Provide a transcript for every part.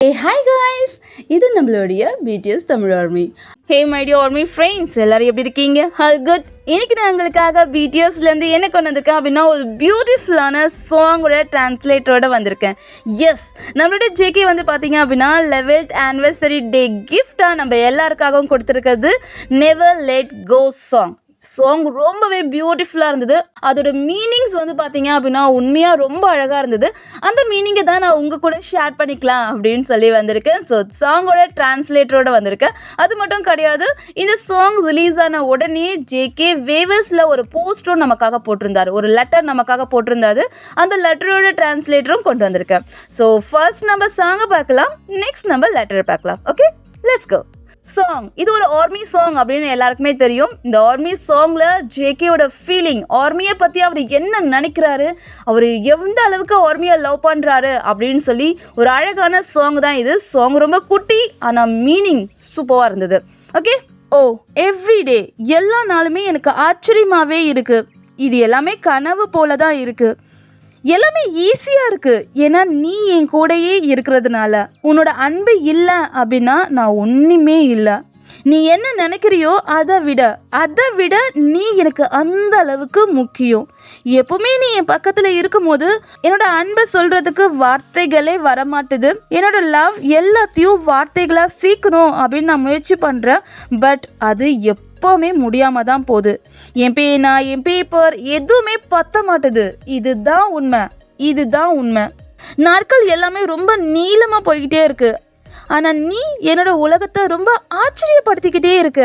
Hi guys, இது நம்மளுடைய BTS Tamil army. Hey my dear army friends, எல்லாரும் எப்படி இருக்கீங்க? குட். இன்னைக்கு நான் உங்களுக்காக பிடிஎஸ்லேருந்து என்ன கொண்டு வந்திருக்கேன் அப்படின்னா, ஒரு பியூட்டிஃபுல்லான சாங்கோட டிரான்ஸ்லேட்டரோட வந்திருக்கேன். எஸ், நம்மளுடைய ஜேகே வந்து பார்த்தீங்க அப்படின்னா 11th ஆனிவர்சரி டே கிஃப்டாக நம்ம எல்லாருக்காகவும் கொடுத்துருக்கிறது நெவர் லெட் கோ சாங் ரொம்பவே பியூட்டிஃபுல்லாக இருந்தது. அதோட மீனிங்ஸ் வந்து பார்த்தீங்க அப்படின்னா உண்மையாக ரொம்ப அழகாக இருந்தது. அந்த மீனிங்கை தான் நான் உங்கள் கூட ஷேர் பண்ணிக்கலாம் அப்படின்னு சொல்லி வந்திருக்கேன். ஸோ சாங்கோட டிரான்ஸ்லேட்டரோட வந்திருக்கேன். அது மட்டும் கிடையாது, இந்த சாங் ரிலீஸ் ஆன உடனே ஜேகே வேவர்ஸில் ஒரு போஸ்டரும் நமக்காக போட்டிருந்தார், ஒரு லெட்டர் நமக்காக போட்டிருந்தாரு. அந்த லெட்டரோட டிரான்ஸ்லேட்டரும் கொண்டு வந்திருக்கேன். ஸோ ஃபர்ஸ்ட் நம்ம சாங்கை பார்க்கலாம், நெக்ஸ்ட் நம்ம லெட்டரை பார்க்கலாம். Okay, let's go. சாங் இது ஒரு ஆர்மி சாங் அப்படின்னு எல்லாருக்குமே தெரியும். இந்த ஆர்மி சாங்ல ஜேகேயோட ஃபீலிங், ஆர்மியை பற்றி அவர் என்ன நினைக்கிறாரு, அவர் எந்த அளவுக்கு ஆர்மியை லவ் பண்ணுறாரு அப்படின்னு சொல்லி ஒரு அழகான சாங் தான் இது. சாங் ரொம்ப குட்டி, ஆனால் மீனிங் சூப்பராக இருந்தது. ஓகே. எவ்ரிடே, எல்லா நாளுமே எனக்கு ஆச்சரியமாகவே இருக்குது. இது எல்லாமே கனவு போல தான் இருக்குது. எல்லாமே ஈஸியாக இருக்குது, ஏன்னா நீ என் கூடையே இருக்கிறதுனால. உன்னோட அன்பு இல்லை அப்படின்னா நான் ஒன்றுமே இல்லை. நீ என்ன நினைக்கிறியோ அதை விட நீ எனக்கு அந்த அளவுக்கு முக்கியம். எப்பவுமே நீ என் பக்கத்தில் இருக்கும்போது என்னோட அன்பை சொல்கிறதுக்கு வார்த்தைகளே வரமாட்டுது. என்னோட லவ் எல்லாத்தையும் வார்த்தைகளாக சீக்கணும் அப்படின்னு நான் முயற்சி பண்ணுறேன். பட் அது எப்போவுமே முடியாமல் தான் போகுது. என் பேனா, என் பேப்பர் எதுவுமே பத்த மாட்டுது. இதுதான் உண்மை. நாட்கள் எல்லாமே ரொம்ப நீளமாக போய்கிட்டே இருக்கு. ஆனால் நீ என்னோட உலகத்தை ரொம்ப ஆச்சரியப்படுத்திக்கிட்டே இருக்க.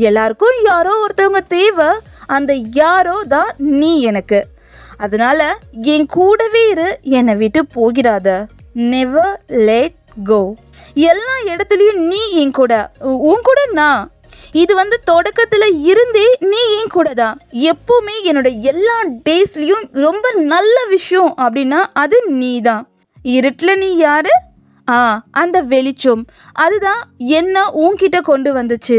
எல்லாருக்கும் யாரோ ஒருத்தவங்க தேவை, அந்த யாரோ தான் நீ எனக்கு. அதனால என் கூடவே இரு, என்னை விட்டு போகிறாத. நெவர் லெட் கோ. எல்லா இடத்துலையும் நீ என் கூட, உன் கூட நான். இது வந்து தொடக்கத்தில் இருந்தே நீ என் கூட தான். எப்பவுமே என்னோட எல்லா டேஸ்லையும் ரொம்ப நல்ல விஷயம் அப்படின்னா அது நீ தான். இருட்டில் நீ யாரு? அந்த வெளிச்சம், அதுதான் என்ன உன்கிட்ட கொண்டு வந்துச்சு.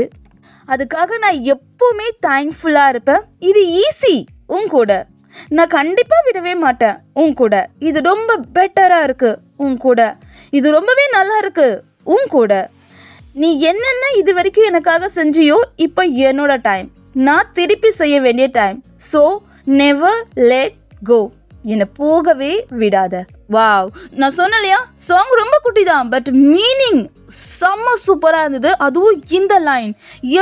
அதுக்காக நான் எப்பவுமே தேங்க்ஃபுல்லாக இருப்பேன். இது ஈஸி உன் கூட, நான் கண்டிப்பாக விடவே மாட்டேன் உன் கூட. இது ரொம்ப பெட்டராக இருக்கு உன் கூட, இது ரொம்பவே நல்லா இருக்கு உன் கூட. நீ என்னென்ன இது வரைக்கும் எனக்காக செஞ்சியோ, இப்போ என்னோட டைம், நான் திருப்பி செய்ய வேண்டிய time. So never let go. என்னை போகவே விடாத. வாவ், நான் சொன்னலையா, சாங் ரொம்ப குட்டி தான், பட் மீனிங் செம்ம சூப்பராக இருந்தது. அதுவும் இந்த லைன்,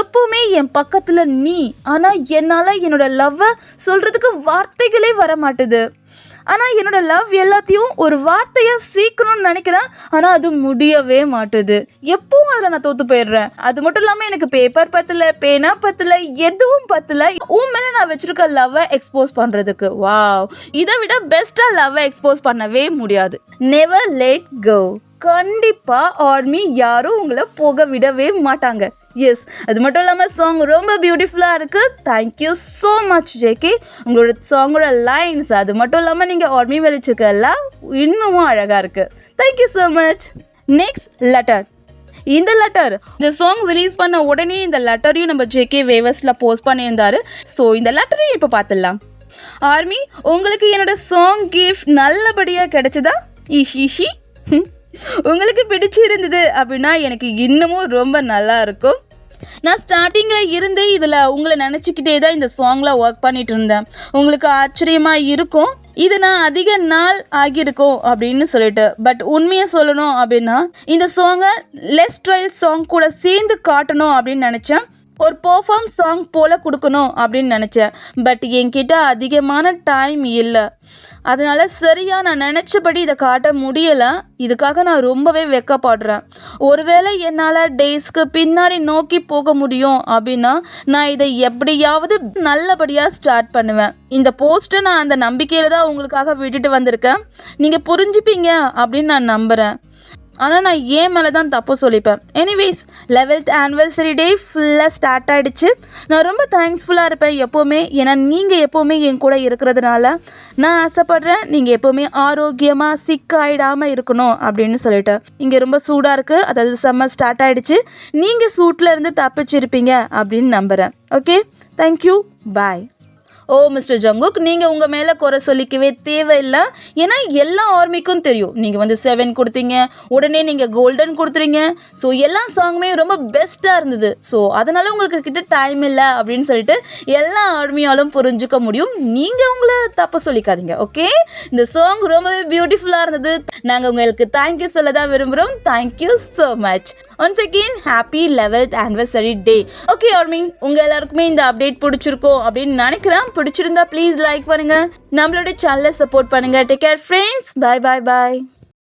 எப்பவுமே என் பக்கத்தில் நீ, ஆனால் என்னால் என்னோட லவ்வை சொல்கிறதுக்கு வார்த்தைகளே வர மாட்டுது. ஆனால் என்னோட லவ் எல்லாத்தையும் ஒரு வார்த்தையாக சீக்கணும்னு நினைக்கிறேன், ஆனால் அது முடியவே மாட்டுது. எப்பவும் அதில் நான் தோற்று போயிடுறேன். அது மட்டும் இல்லாமல் எனக்கு பேப்பர் பத்தலை, பேனா பத்தலை, எதுவும் பத்தலை உன் மேலே நான் வச்சுருக்க லவ்வை எக்ஸ்போஸ் பண்ணுறதுக்கு. வாவ், இதை விட பெஸ்ட்டாக லவ்வை எக்ஸ்போஸ் பண்ணவே முடியாது. Never let go. கண்டிப்பாக ஆர்மி யாரும் உங்களை போக விடவே மாட்டாங்க. எஸ், அது மட்டும் இல்லாமல் சாங் ரொம்ப பியூட்டிஃபுல்லாக இருக்குது. Thank you so much JK. உங்களோட சாங்கோட லைன்ஸ், அது மட்டும் இல்லாமல் நீங்கள் ஆர்மி வெளிச்சிருக்கெல்லாம் இன்னமும் அழகாக இருக்குது. Thank you so much. Next letter. இந்த சாங் ரிலீஸ் பண்ண உடனே இந்த லெட்டரையும் நம்ம ஜேகே வேவர்ஸில் போஸ்ட் பண்ணியிருந்தாரு. ஸோ இந்த லெட்டரையும் இப்போ பார்த்துடலாம். ஆர்மி, உங்களுக்கு என்னோட சாங் கிஃப்ட் நல்லபடியாக கிடைச்சதா? இஷி உங்களுக்கு பிடிச்சிருந்தது அப்படின்னா எனக்கு இன்னமும் ரொம்ப நல்லா இருக்கும். நான் ஸ்டார்டிங்கில் இருந்தே இதில் உங்களை நினச்சிக்கிட்டே தான் இந்த சாங்கில் ஒர்க் பண்ணிட்டு இருந்தேன். உங்களுக்கு ஆச்சரியமாக இருக்கும், இது நான் அதிக நாள் ஆகியிருக்கும் அப்படின்னு சொல்லிட்டு. பட் உண்மையை சொல்லணும் அப்படின்னா இந்த சாங்கை லெஸ் ட்ரையல் சாங் கூட சேர்ந்து காட்டணும் அப்படின்னு நினச்சேன். ஒரு பெர்ஃபார்ம் சாங் போல் கொடுக்கணும் அப்படின்னு நினச்சேன். பட் என்கிட்ட அதிகமான டைம் இல்லை. அதனால சரியாக நான் நினச்சபடி இதை காட்ட முடியலை. இதுக்காக நான் ரொம்பவே வெக்கப்படுறேன். ஒருவேளை என்னால் டேஸ்க்கு பின்னாடி நோக்கி போக முடியும் அப்படின்னா நான் இதை எப்படியாவது நல்லபடியாக ஸ்டார்ட் பண்ணுவேன். இந்த போஸ்ட்டை நான் அந்த நம்பிக்கையில் தான் உங்களுக்காக விட்டுட்டு வந்திருக்கேன். நீங்கள் புரிஞ்சுப்பீங்க அப்படின்னு நான் நம்புகிறேன். ஆனால் நான் ஏன் மேலே தான் தப்பு சொல்லிப்பேன். எனிவேஸ், 11th ஆனிவர்சரி டே ஃபுல்லாக ஸ்டார்ட் ஆகிடுச்சு. நான் ரொம்ப தேங்க்ஸ்ஃபுல்லாக இருப்பேன் எப்போவுமே, ஏன்னா நீங்கள் எப்போவுமே என் கூட இருக்கிறதுனால. நான் ஆசைப்படுறேன் நீங்கள் எப்போவுமே ஆரோக்கியமாக சிக்காயிடாமல் இருக்கணும் அப்படின்னு சொல்லிட்டு. இங்கே ரொம்ப சூடாக இருக்குது, அதாவது சம்மர் ஸ்டார்ட் ஆகிடுச்சு. நீங்கள் சூட்டில் இருந்து தப்பிச்சிருப்பீங்க அப்படின்னு நம்புகிறேன். ஓகே, தேங்க்யூ, பாய். ஓ மிஸ்டர் ஜங்குக், நீங்கள் உங்கள் மேலே குறை சொல்லிக்கவே தேவையில்லை. ஏன்னா எல்லா ஆர்மிக்கும் தெரியும் நீங்கள் வந்து 7 கொடுத்தீங்க, உடனே நீங்கள் கோல்டன் கொடுத்துறீங்க. ஸோ எல்லா சாங்குமே ரொம்ப பெஸ்ட்டாக இருந்தது. ஸோ அதனால் உங்களுக்கு கிட்ட டைம் இல்லை அப்படின்னு சொல்லிட்டு எல்லா ஆர்மியாலும் புரிஞ்சுக்க முடியும். நீங்கள் உங்களை தப்பு சொல்லிக்காதீங்க. ஓகே, இந்த சாங் ரொம்பவே பியூட்டிஃபுல்லாக இருந்தது. நாங்கள் உங்களுக்கு தேங்க்யூ சொல்ல தான் விரும்புகிறோம். Thank you so much. Once again happy 11th anniversary டே. ஓகே ஆர்மி, உங்கள் எல்லாருக்குமே இந்த அப்டேட் பிடிச்சிருக்கோம் அப்படின்னு நினைக்கிறேன். பிடிச்சிருந்தா ப்ளீஸ் லைக் பண்ணுங்கள், நம்மளோட சேனலை சப்போர்ட் பண்ணுங்கள். Take care friends. Bye bye பாய்.